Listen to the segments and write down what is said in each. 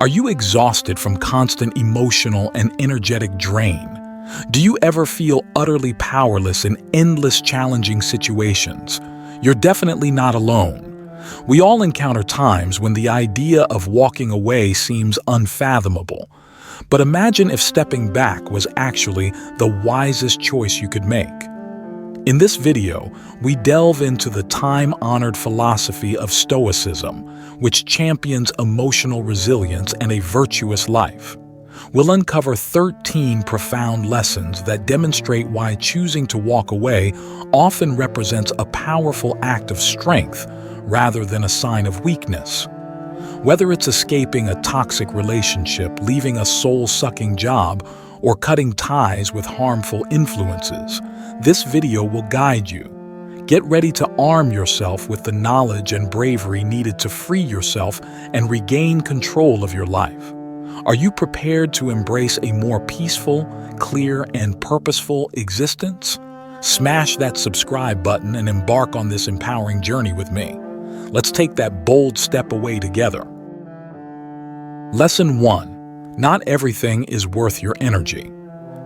Are you exhausted from constant emotional and energetic drain? Do you ever feel utterly powerless in endless challenging situations? You're definitely not alone. We all encounter times when the idea of walking away seems unfathomable. But imagine if stepping back was actually the wisest choice you could make. In this video, we delve into the time-honored philosophy of Stoicism, which champions emotional resilience and a virtuous life. We'll uncover 13 profound lessons that demonstrate why choosing to walk away often represents a powerful act of strength rather than a sign of weakness. Whether it's escaping a toxic relationship, leaving a soul-sucking job, or cutting ties with harmful influences, this video will guide you. Get ready to arm yourself with the knowledge and bravery needed to free yourself and regain control of your life. Are you prepared to embrace a more peaceful, clear, and purposeful existence? Smash that subscribe button and embark on this empowering journey with me. Let's take that bold step away together. Lesson 1. Not everything is worth your energy.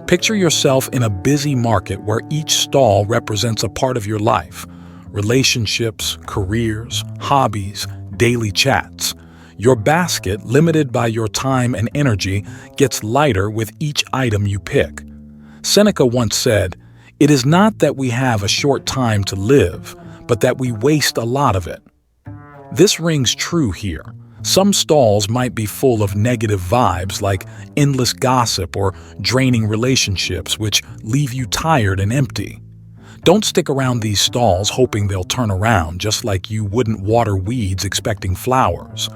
Picture yourself in a busy market where each stall represents a part of your life: relationships, careers, hobbies, daily chats. Your basket, limited by your time and energy, gets lighter with each item you pick. Seneca once said, "It is not that we have a short time to live, but that we waste a lot of it." This rings true here. Some stalls might be full of negative vibes like endless gossip or draining relationships, which leave you tired and empty. Don't stick around these stalls hoping they'll turn around, just like you wouldn't water weeds expecting flowers.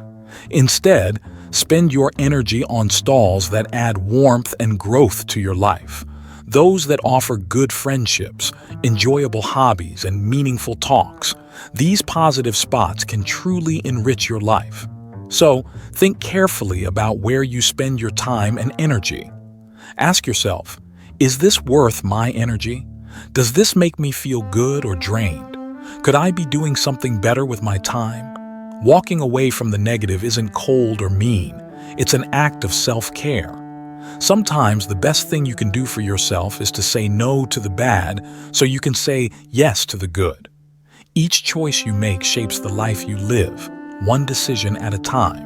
Instead, spend your energy on stalls that add warmth and growth to your life. Those that offer good friendships, enjoyable hobbies, and meaningful talks. These positive spots can truly enrich your life. So, think carefully about where you spend your time and energy. Ask yourself, is this worth my energy? Does this make me feel good or drained? Could I be doing something better with my time? Walking away from the negative isn't cold or mean. It's an act of self-care. Sometimes the best thing you can do for yourself is to say no to the bad so you can say yes to the good. Each choice you make shapes the life you live, one decision at a time.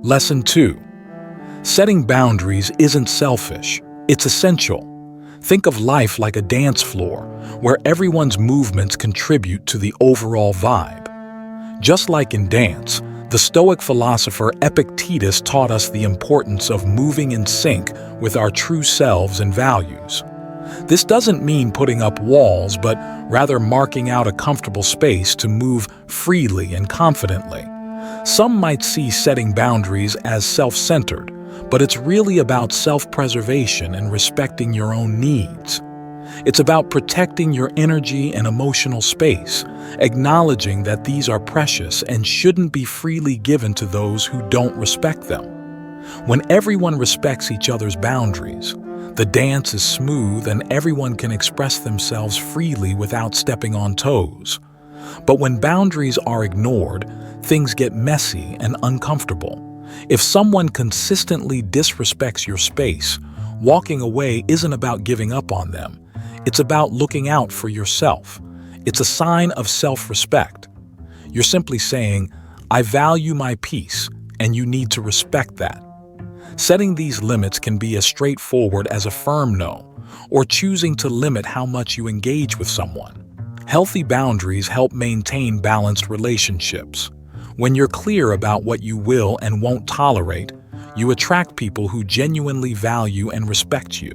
Lesson 2. Setting boundaries isn't selfish, it's essential. Think of life like a dance floor, where everyone's movements contribute to the overall vibe. Just like in dance, the Stoic philosopher Epictetus taught us the importance of moving in sync with our true selves and values. This doesn't mean putting up walls, but rather marking out a comfortable space to move freely and confidently. Some might see setting boundaries as self-centered, but it's really about self-preservation and respecting your own needs. It's about protecting your energy and emotional space, acknowledging that these are precious and shouldn't be freely given to those who don't respect them. When everyone respects each other's boundaries, the dance is smooth and everyone can express themselves freely without stepping on toes. But when boundaries are ignored, things get messy and uncomfortable. If someone consistently disrespects your space, walking away isn't about giving up on them. It's about looking out for yourself. It's a sign of self-respect. You're simply saying, "I value my peace, and you need to respect that." Setting these limits can be as straightforward as a firm no, or choosing to limit how much you engage with someone. Healthy boundaries help maintain balanced relationships. When you're clear about what you will and won't tolerate, you attract people who genuinely value and respect you.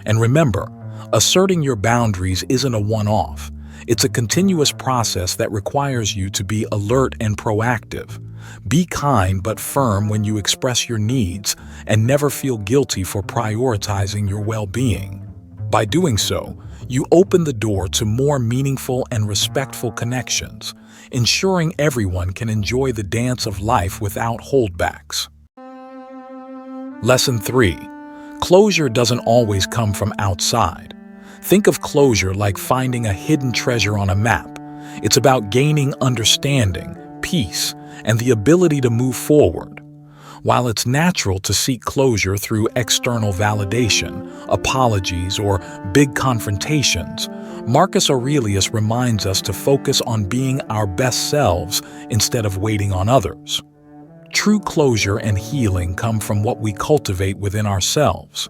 And remember, asserting your boundaries isn't a one-off. It's a continuous process that requires you to be alert and proactive. Be kind but firm when you express your needs, and never feel guilty for prioritizing your well-being. By doing so, you open the door to more meaningful and respectful connections, ensuring everyone can enjoy the dance of life without holdbacks. Lesson 3. Closure doesn't always come from outside. Think of closure like finding a hidden treasure on a map. It's about gaining understanding, peace, and the ability to move forward. While it's natural to seek closure through external validation, apologies, or big confrontations, Marcus Aurelius reminds us to focus on being our best selves instead of waiting on others. True closure and healing come from what we cultivate within ourselves.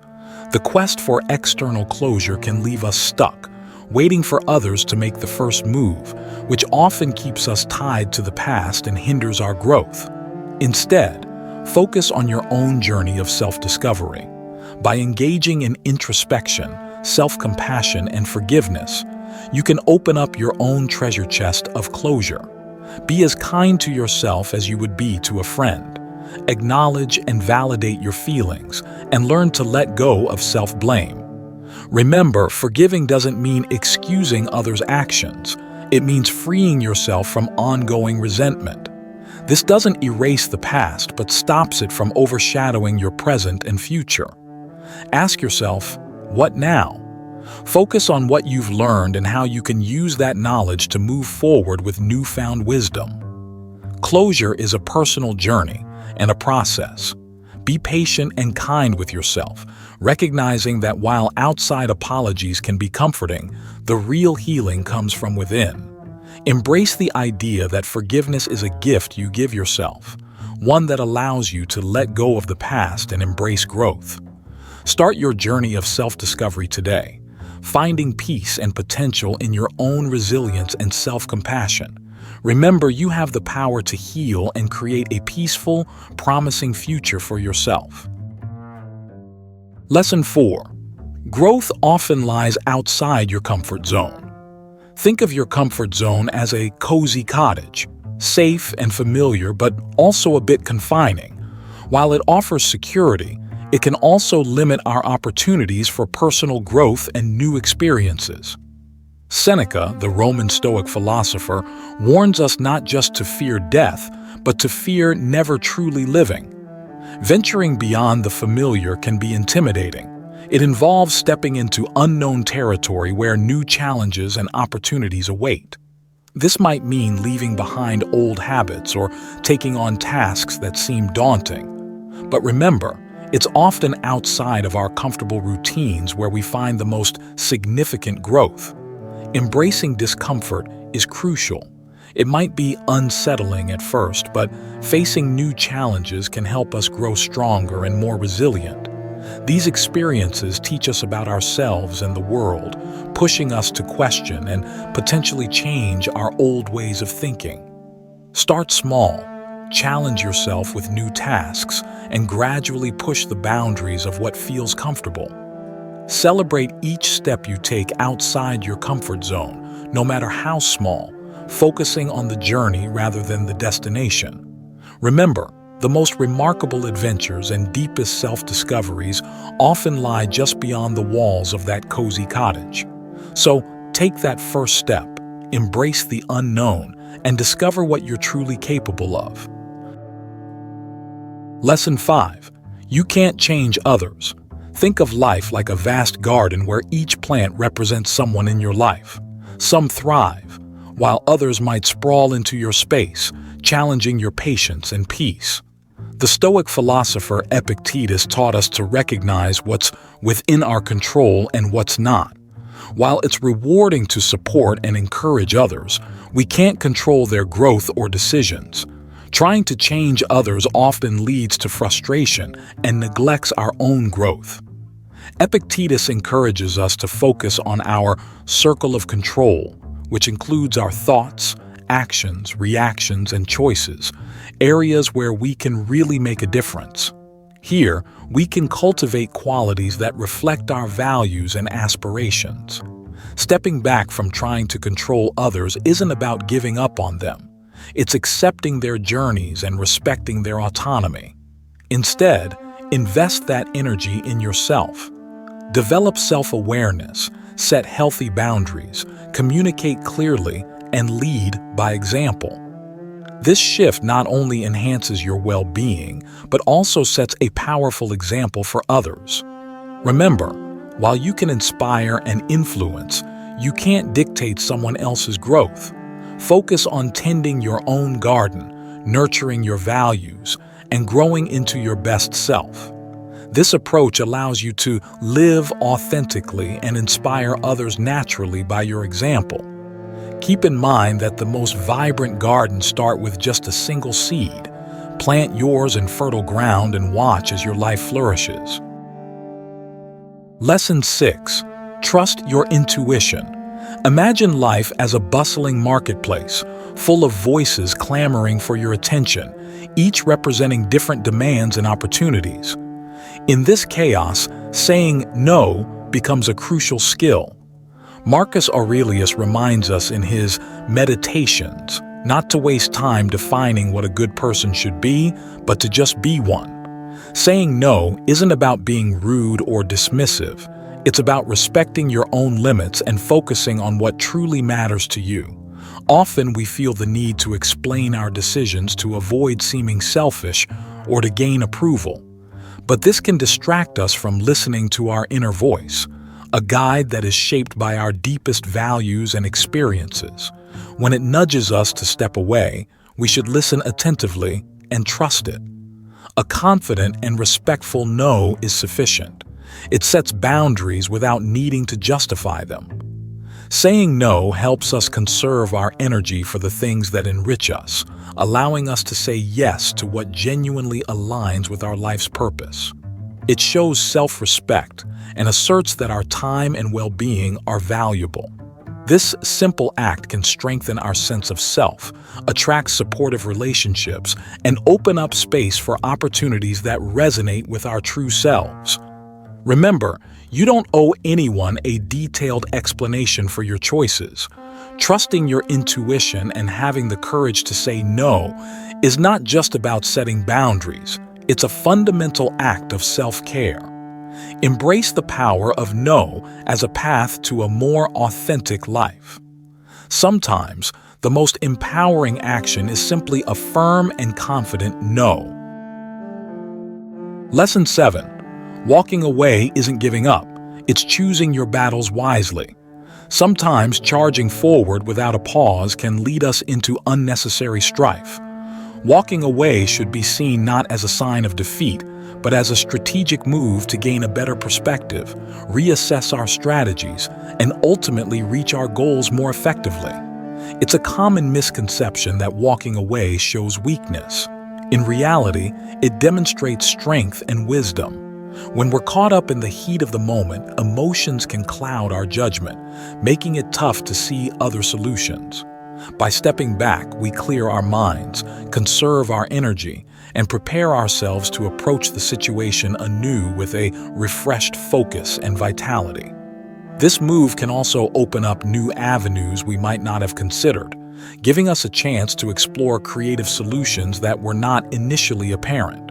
The quest for external closure can leave us stuck, waiting for others to make the first move, which often keeps us tied to the past and hinders our growth. Instead, focus on your own journey of self-discovery. By engaging in introspection, self-compassion, and forgiveness, you can open up your own treasure chest of closure. Be as kind to yourself as you would be to a friend. Acknowledge and validate your feelings, and learn to let go of self-blame. Remember, forgiving doesn't mean excusing others' actions. It means freeing yourself from ongoing resentment. This doesn't erase the past, but stops it from overshadowing your present and future. Ask yourself, what now? Focus on what you've learned and how you can use that knowledge to move forward with newfound wisdom. Closure is a personal journey and a process. Be patient and kind with yourself, recognizing that while outside apologies can be comforting, the real healing comes from within. Embrace the idea that forgiveness is a gift you give yourself, one that allows you to let go of the past and embrace growth. Start your journey of self-discovery today, finding peace and potential in your own resilience and self-compassion. Remember, you have the power to heal and create a peaceful, promising future for yourself. Lesson 4. Growth often lies outside your comfort zone. Think of your comfort zone as a cozy cottage, safe and familiar, but also a bit confining. While it offers security, it can also limit our opportunities for personal growth and new experiences. Seneca, the Roman Stoic philosopher, warns us not just to fear death, but to fear never truly living. Venturing beyond the familiar can be intimidating. It involves stepping into unknown territory where new challenges and opportunities await. This might mean leaving behind old habits or taking on tasks that seem daunting. But remember, it's often outside of our comfortable routines where we find the most significant growth. Embracing discomfort is crucial. It might be unsettling at first, but facing new challenges can help us grow stronger and more resilient. These experiences teach us about ourselves and the world, pushing us to question and potentially change our old ways of thinking. Start small, challenge yourself with new tasks, and gradually push the boundaries of what feels comfortable. Celebrate each step you take outside your comfort zone, no matter how small, focusing on the journey rather than the destination. Remember, the most remarkable adventures and deepest self-discoveries often lie just beyond the walls of that cozy cottage. So, take that first step, embrace the unknown, and discover what you're truly capable of. Lesson 5. You can't change others. Think of life like a vast garden where each plant represents someone in your life. Some thrive, while others might sprawl into your space, challenging your patience and peace. The Stoic philosopher Epictetus taught us to recognize what's within our control and what's not. While it's rewarding to support and encourage others, we can't control their growth or decisions. Trying to change others often leads to frustration and neglects our own growth. Epictetus encourages us to focus on our circle of control, which includes our thoughts, actions, reactions, and choices, areas where we can really make a difference. Here, we can cultivate qualities that reflect our values and aspirations. Stepping back from trying to control others isn't about giving up on them. It's accepting their journeys and respecting their autonomy. Instead, invest that energy in yourself. Develop self-awareness, set healthy boundaries, communicate clearly, and lead by example. This shift not only enhances your well-being, but also sets a powerful example for others. Remember, while you can inspire and influence, you can't dictate someone else's growth. Focus on tending your own garden, nurturing your values, and growing into your best self. This approach allows you to live authentically and inspire others naturally by your example. Keep in mind that the most vibrant gardens start with just a single seed. Plant yours in fertile ground and watch as your life flourishes. Lesson 6. Trust your intuition. Imagine life as a bustling marketplace, full of voices clamoring for your attention, each representing different demands and opportunities. In this chaos, saying no becomes a crucial skill. Marcus Aurelius reminds us in his Meditations not to waste time defining what a good person should be, but to just be one. Saying no isn't about being rude or dismissive. It's about respecting your own limits and focusing on what truly matters to you. Often we feel the need to explain our decisions to avoid seeming selfish or to gain approval. But this can distract us from listening to our inner voice, a guide that is shaped by our deepest values and experiences. When it nudges us to step away, we should listen attentively and trust it. A confident and respectful no is sufficient. It sets boundaries without needing to justify them. Saying no helps us conserve our energy for the things that enrich us, allowing us to say yes to what genuinely aligns with our life's purpose. It shows self-respect and asserts that our time and well-being are valuable. This simple act can strengthen our sense of self, attract supportive relationships, and open up space for opportunities that resonate with our true selves. Remember, you don't owe anyone a detailed explanation for your choices. Trusting your intuition and having the courage to say no is not just about setting boundaries. It's a fundamental act of self-care. Embrace the power of no as a path to a more authentic life. Sometimes, the most empowering action is simply a firm and confident no. Lesson 7. Walking away isn't giving up. It's choosing your battles wisely. Sometimes charging forward without a pause can lead us into unnecessary strife. Walking away should be seen not as a sign of defeat, but as a strategic move to gain a better perspective, reassess our strategies, and ultimately reach our goals more effectively. It's a common misconception that walking away shows weakness. In reality, it demonstrates strength and wisdom. When we're caught up in the heat of the moment, emotions can cloud our judgment, making it tough to see other solutions. By stepping back, we clear our minds, conserve our energy, and prepare ourselves to approach the situation anew with a refreshed focus and vitality. This move can also open up new avenues we might not have considered, giving us a chance to explore creative solutions that were not initially apparent.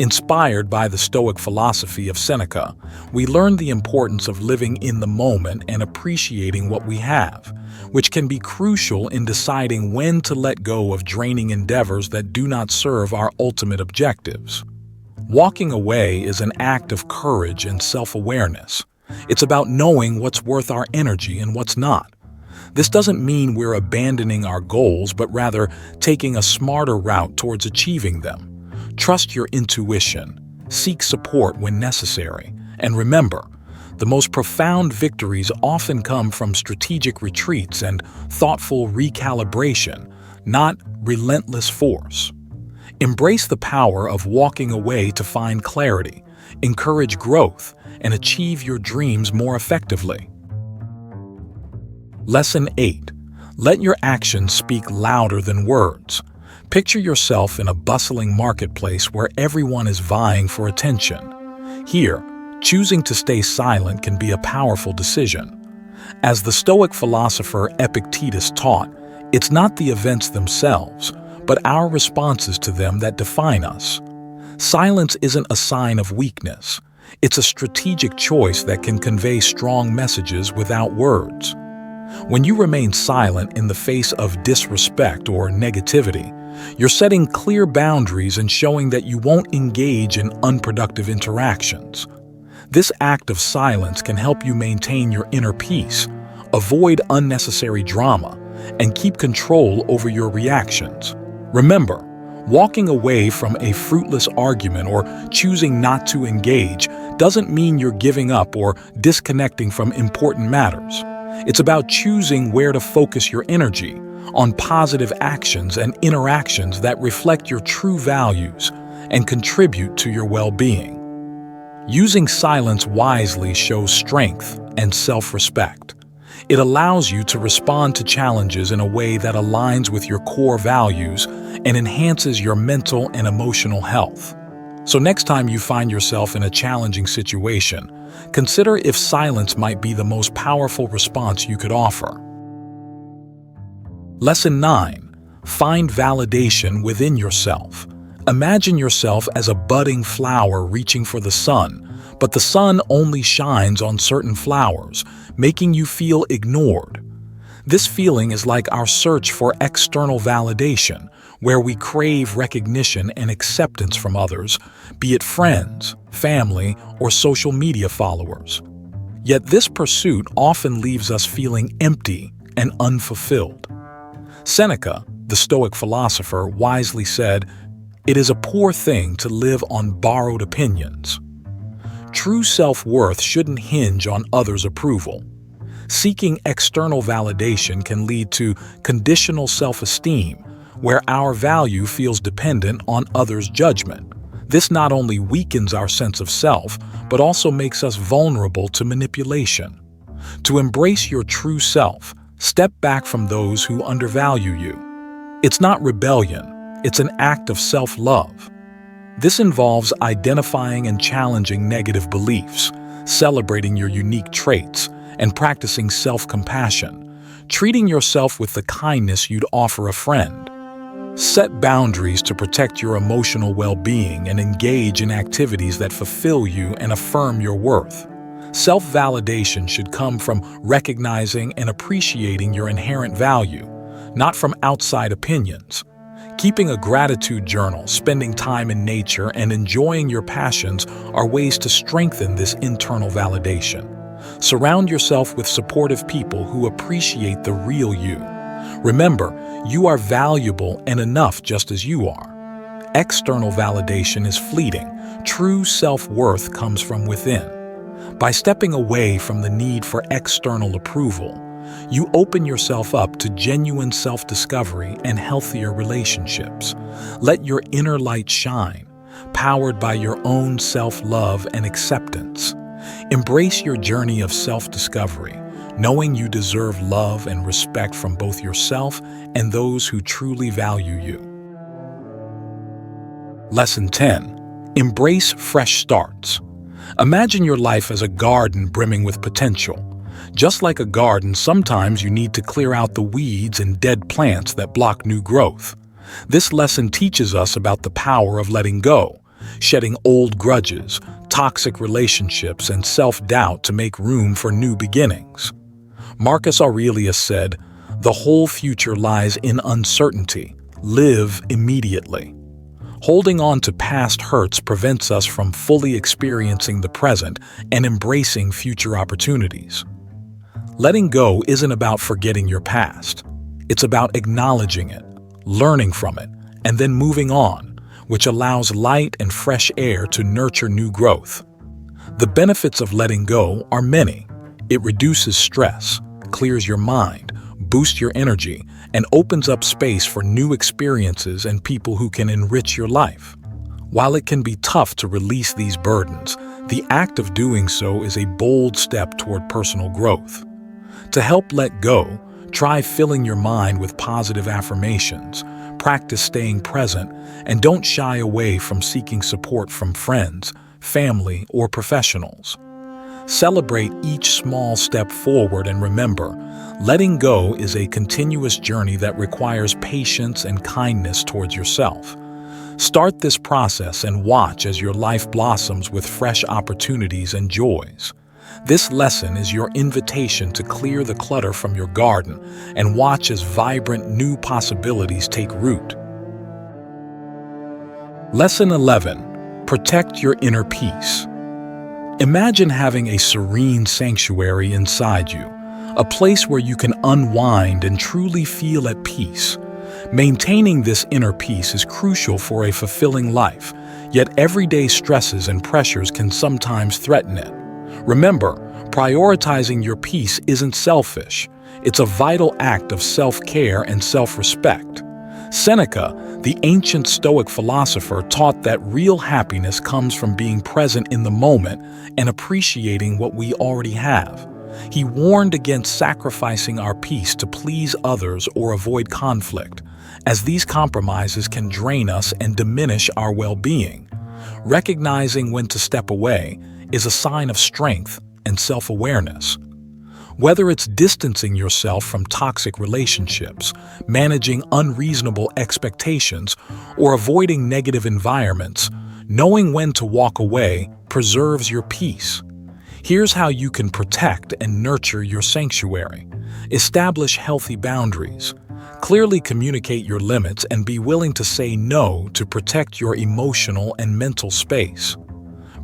Inspired by the Stoic philosophy of Seneca, we learn the importance of living in the moment and appreciating what we have, which can be crucial in deciding when to let go of draining endeavors that do not serve our ultimate objectives. Walking away is an act of courage and self-awareness. It's about knowing what's worth our energy and what's not. This doesn't mean we're abandoning our goals, but rather taking a smarter route towards achieving them. Trust your intuition, seek support when necessary, and remember, the most profound victories often come from strategic retreats and thoughtful recalibration, not relentless force. Embrace the power of walking away to find clarity, encourage growth, and achieve your dreams more effectively. Lesson 8. Let your actions speak louder than words. Picture yourself in a bustling marketplace where everyone is vying for attention. Here, choosing to stay silent can be a powerful decision. As the Stoic philosopher Epictetus taught, it's not the events themselves, but our responses to them that define us. Silence isn't a sign of weakness. It's a strategic choice that can convey strong messages without words. When you remain silent in the face of disrespect or negativity, you're setting clear boundaries and showing that you won't engage in unproductive interactions. This act of silence can help you maintain your inner peace, avoid unnecessary drama, and keep control over your reactions. Remember, Walking away from a fruitless argument or choosing not to engage doesn't mean you're giving up or disconnecting from important matters. It's about choosing where to focus your energy, on positive actions and interactions that reflect your true values and contribute to your well-being. Using silence wisely shows strength and self-respect. It allows you to respond to challenges in a way that aligns with your core values and enhances your mental and emotional health. So next time you find yourself in a challenging situation, consider if silence might be the most powerful response you could offer. Lesson 9. Find validation within yourself. Imagine yourself as a budding flower reaching for the sun, but the sun only shines on certain flowers, making you feel ignored. This feeling is like our search for external validation, where we crave recognition and acceptance from others, be it friends, family, or social media followers. Yet this pursuit often leaves us feeling empty and unfulfilled. Seneca, the Stoic philosopher, wisely said, "It is a poor thing to live on borrowed opinions." True self-worth shouldn't hinge on others' approval. Seeking external validation can lead to conditional self-esteem, where our value feels dependent on others' judgment. This not only weakens our sense of self, but also makes us vulnerable to manipulation. To embrace your true self, step back from those who undervalue you. It's not rebellion, it's an act of self-love. This involves identifying and challenging negative beliefs, celebrating your unique traits, and practicing self-compassion, treating yourself with the kindness you'd offer a friend. Set boundaries to protect your emotional well-being and engage in activities that fulfill you and affirm your worth. Self-validation should come from recognizing and appreciating your inherent value, not from outside opinions. Keeping a gratitude journal, spending time in nature, and enjoying your passions are ways to strengthen this internal validation. Surround yourself with supportive people who appreciate the real you. Remember, you are valuable and enough just as you are. External validation is fleeting. True self-worth comes from within. By stepping away from the need for external approval, you open yourself up to genuine self-discovery and healthier relationships. Let your inner light shine, powered by your own self-love and acceptance. Embrace your journey of self-discovery, knowing you deserve love and respect from both yourself and those who truly value you. Lesson 10. Embrace fresh starts. Imagine your life as a garden brimming with potential. Just like a garden, sometimes you need to clear out the weeds and dead plants that block new growth. This lesson teaches us about the power of letting go, shedding old grudges, toxic relationships, and self-doubt to make room for new beginnings. Marcus Aurelius said, "The whole future lies in uncertainty. Live immediately." Holding on to past hurts prevents us from fully experiencing the present and embracing future opportunities. Letting go isn't about forgetting your past. It's about acknowledging it, learning from it, and then moving on, which allows light and fresh air to nurture new growth. The benefits of letting go are many. It reduces stress, clears your mind, boosts your energy, and opens up space for new experiences and people who can enrich your life. While it can be tough to release these burdens, the act of doing so is a bold step toward personal growth. To help let go, try filling your mind with positive affirmations, practice staying present, and don't shy away from seeking support from friends, family, or professionals. Celebrate each small step forward and remember, letting go is a continuous journey that requires patience and kindness towards yourself. Start this process and watch as your life blossoms with fresh opportunities and joys. This lesson is your invitation to clear the clutter from your garden and watch as vibrant new possibilities take root. Lesson 11. Protect your inner peace. Imagine having a serene sanctuary inside you, a place where you can unwind and truly feel at peace. Maintaining this inner peace is crucial for a fulfilling life, yet everyday stresses and pressures can sometimes threaten it. Remember, prioritizing your peace isn't selfish. It's a vital act of self-care and self-respect. Seneca, the ancient Stoic philosopher, taught that real happiness comes from being present in the moment and appreciating what we already have. He warned against sacrificing our peace to please others or avoid conflict, as these compromises can drain us and diminish our well-being. Recognizing when to step away is a sign of strength and self-awareness. Whether it's distancing yourself from toxic relationships, managing unreasonable expectations, or avoiding negative environments, knowing when to walk away preserves your peace. Here's how you can protect and nurture your sanctuary. Establish healthy boundaries. Clearly communicate your limits and be willing to say no to protect your emotional and mental space.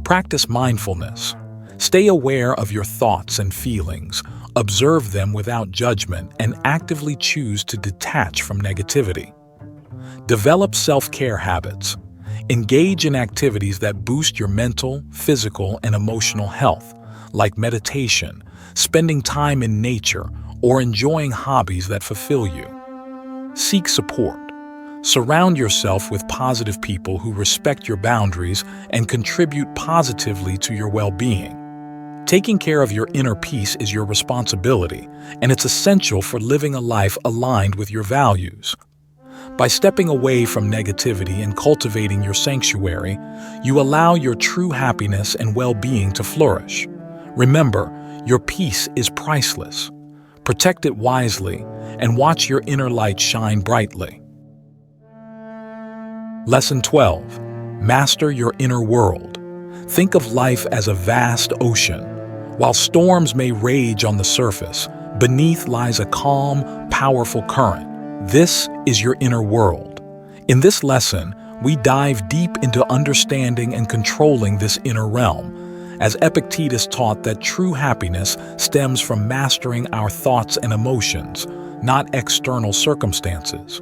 Practice mindfulness. Stay aware of your thoughts and feelings, observe them without judgment, and actively choose to detach from negativity. Develop self-care habits. Engage in activities that boost your mental, physical, and emotional health, like meditation, spending time in nature, or enjoying hobbies that fulfill you. Seek support. Surround yourself with positive people who respect your boundaries and contribute positively to your well-being. Taking care of your inner peace is your responsibility, and it's essential for living a life aligned with your values. By stepping away from negativity and cultivating your sanctuary, you allow your true happiness and well-being to flourish. Remember, your peace is priceless. Protect it wisely and watch your inner light shine brightly. Lesson 12. Master your inner world. Think of life as a vast ocean. While storms may rage on the surface, beneath lies a calm, powerful current. This is your inner world. In this lesson, we dive deep into understanding and controlling this inner realm, as Epictetus taught that true happiness stems from mastering our thoughts and emotions, not external circumstances.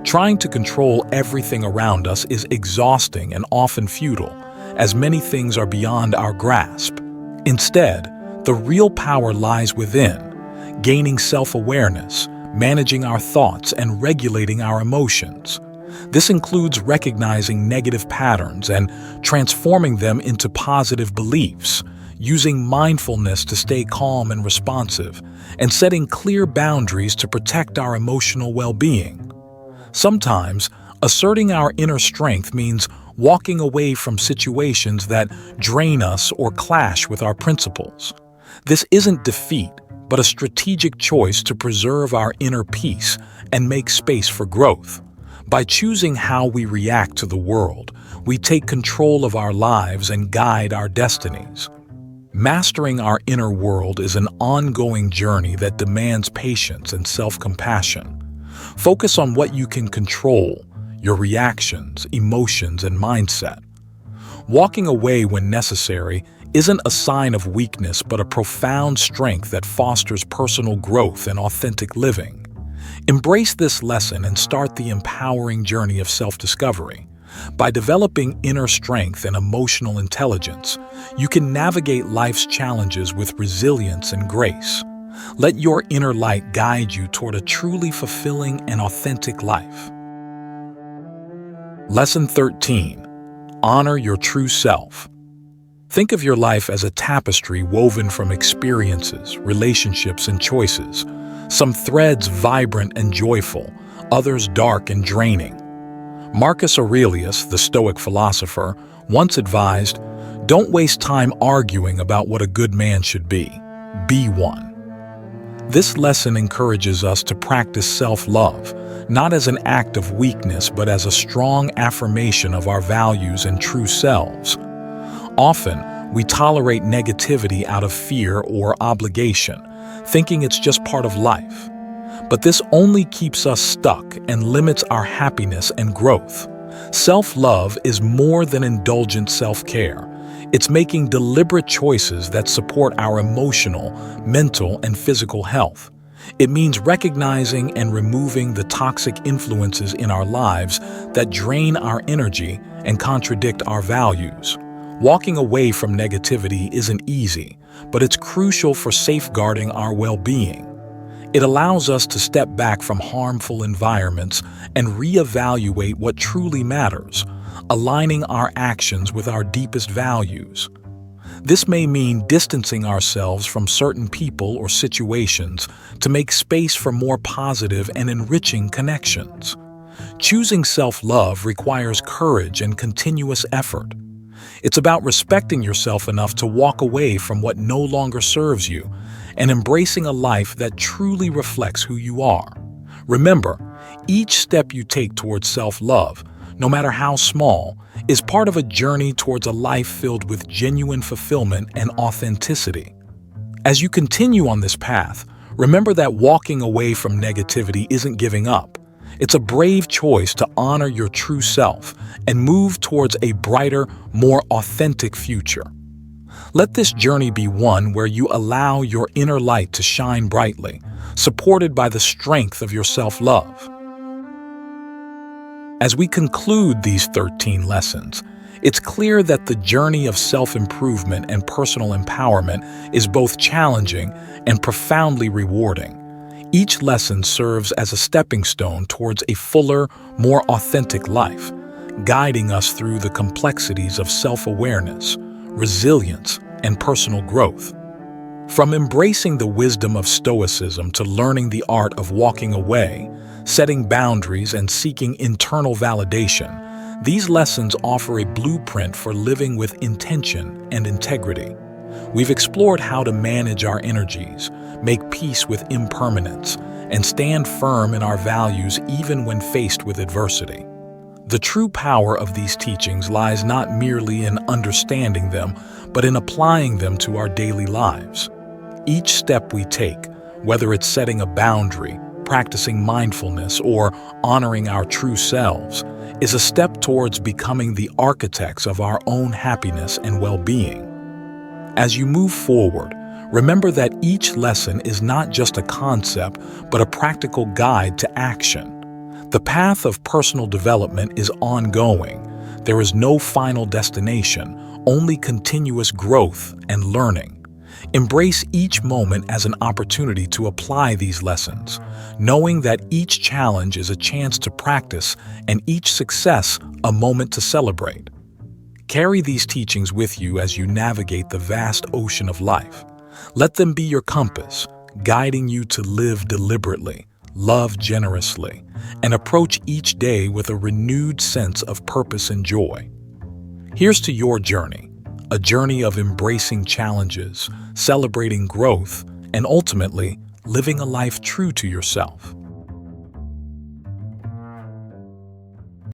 Trying to control everything around us is exhausting and often futile, as many things are beyond our grasp. Instead, the real power lies within, gaining self-awareness, managing our thoughts, and regulating our emotions. This includes recognizing negative patterns and transforming them into positive beliefs, using mindfulness to stay calm and responsive, and setting clear boundaries to protect our emotional well-being. Sometimes, asserting our inner strength means walking away from situations that drain us or clash with our principles. This isn't defeat, but a strategic choice to preserve our inner peace and make space for growth. By choosing how we react to the world, we take control of our lives and guide our destinies. Mastering our inner world is an ongoing journey that demands patience and self-compassion. Focus on what you can control, your reactions, emotions, and mindset. Walking away when necessary isn't a sign of weakness but a profound strength that fosters personal growth and authentic living. Embrace this lesson and start the empowering journey of self-discovery. By developing inner strength and emotional intelligence, you can navigate life's challenges with resilience and grace. Let your inner light guide you toward a truly fulfilling and authentic life. Lesson 13. Honor your true self. Think of your life as a tapestry woven from experiences, relationships, and choices. Some threads vibrant and joyful, others dark and draining. Marcus Aurelius, the Stoic philosopher, once advised, "Don't waste time arguing about what a good man should be. Be one." This lesson encourages us to practice self-love, not as an act of weakness but as a strong affirmation of our values and true selves. Often, we tolerate negativity out of fear or obligation, thinking it's just part of life. But this only keeps us stuck and limits our happiness and growth. Self-love is more than indulgent self-care. It's making deliberate choices that support our emotional, mental, and physical health. It means recognizing and removing the toxic influences in our lives that drain our energy and contradict our values. Walking away from negativity isn't easy, but it's crucial for safeguarding our well-being. It allows us to step back from harmful environments and reevaluate what truly matters, aligning our actions with our deepest values. This may mean distancing ourselves from certain people or situations to make space for more positive and enriching connections. Choosing self-love requires courage and continuous effort. It's about respecting yourself enough to walk away from what no longer serves you and embracing a life that truly reflects who you are. Remember, each step you take towards self-love, no matter how small, is part of a journey towards a life filled with genuine fulfillment and authenticity. As you continue on this path, remember that walking away from negativity isn't giving up. It's a brave choice to honor your true self and move towards a brighter, more authentic future. Let this journey be one where you allow your inner light to shine brightly, supported by the strength of your self-love. As we conclude these 13 lessons, it's clear that the journey of self-improvement and personal empowerment is both challenging and profoundly rewarding. Each lesson serves as a stepping stone towards a fuller, more authentic life, guiding us through the complexities of self-awareness, resilience, and personal growth. From embracing the wisdom of Stoicism to learning the art of walking away, setting boundaries, and seeking internal validation, these lessons offer a blueprint for living with intention and integrity. We've explored how to manage our energies, make peace with impermanence, and stand firm in our values even when faced with adversity. The true power of these teachings lies not merely in understanding them, but in applying them to our daily lives. Each step we take, whether it's setting a boundary, practicing mindfulness, or honoring our true selves, is a step towards becoming the architects of our own happiness and well-being. As you move forward, remember that each lesson is not just a concept, but a practical guide to action. The path of personal development is ongoing. There is no final destination, only continuous growth and learning. Embrace each moment as an opportunity to apply these lessons, knowing that each challenge is a chance to practice and each success a moment to celebrate. Carry these teachings with you as you navigate the vast ocean of life. Let them be your compass, guiding you to live deliberately, love generously, and approach each day with a renewed sense of purpose and joy. Here's to your journey, a journey of embracing challenges, celebrating growth, and ultimately living a life true to yourself.